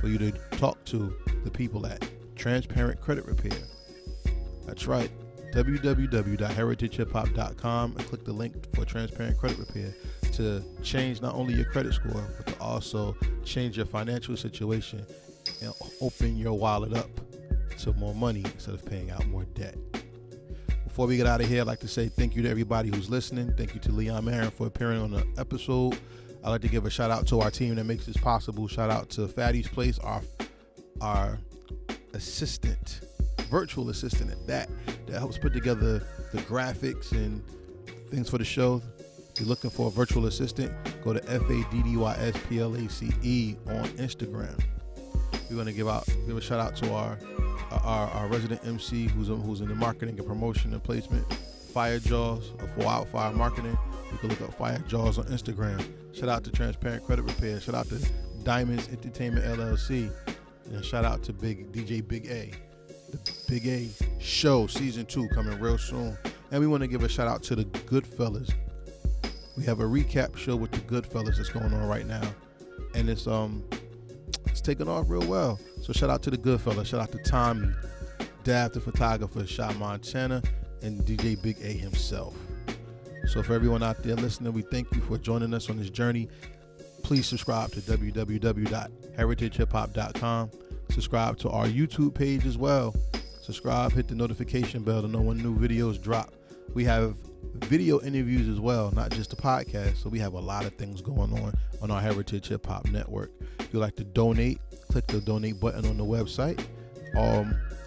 for you to talk to the people at Transparent Credit Repair. That's right, www.heritagehiphop.com, and click the link for Transparent Credit Repair to change not only your credit score, but to also change your financial situation and open your wallet up to more money instead of paying out more debt. Before we get out of here, I'd like to say thank you to everybody who's listening. Thank you to Leon Marin for appearing on the episode. I'd like to give a shout out to our team that makes this possible. Shout out to Fatty's Place, our assistant, virtual assistant at that helps put together the graphics and things for the show. If you're looking for a virtual assistant, go to FADDYSPLACE on Instagram. We're going to give a shout out to our resident MC who's in the marketing and promotion and placement, Fire Jaws of Wildfire Marketing. You can look up Fire Jaws on Instagram. Shout out to Transparent Credit Repair. Shout out to Diamonds Entertainment LLC. And shout out to DJ Big A. The Big A Show Season 2 coming real soon. And we want to give a shout out to the Goodfellas. We have a recap show with the Goodfellas that's going on right now. And it's taking off real well. So shout out to the Goodfellas. Shout out to Tommy, Dab the photographer, Shy Montana, and DJ Big A himself. So for everyone out there listening, we thank you for joining us on this journey. Please subscribe to www.heritagehiphop.com. Subscribe to our YouTube page as well. Subscribe, hit the notification bell to know when new videos drop. We have video interviews as well, not just a podcast. So we have a lot of things going on our Heritage Hip Hop Network. If you'd like to donate, click the donate button on the website.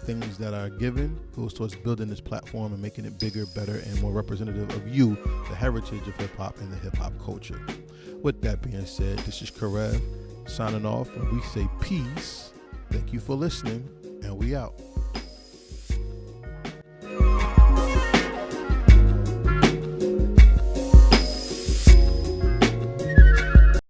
Things that are given goes towards building this platform and making it bigger, better, and more representative of you, the heritage of hip hop and the hip hop culture. With that being said, this is Karev signing off, and we say peace. Thank you for listening, and we out.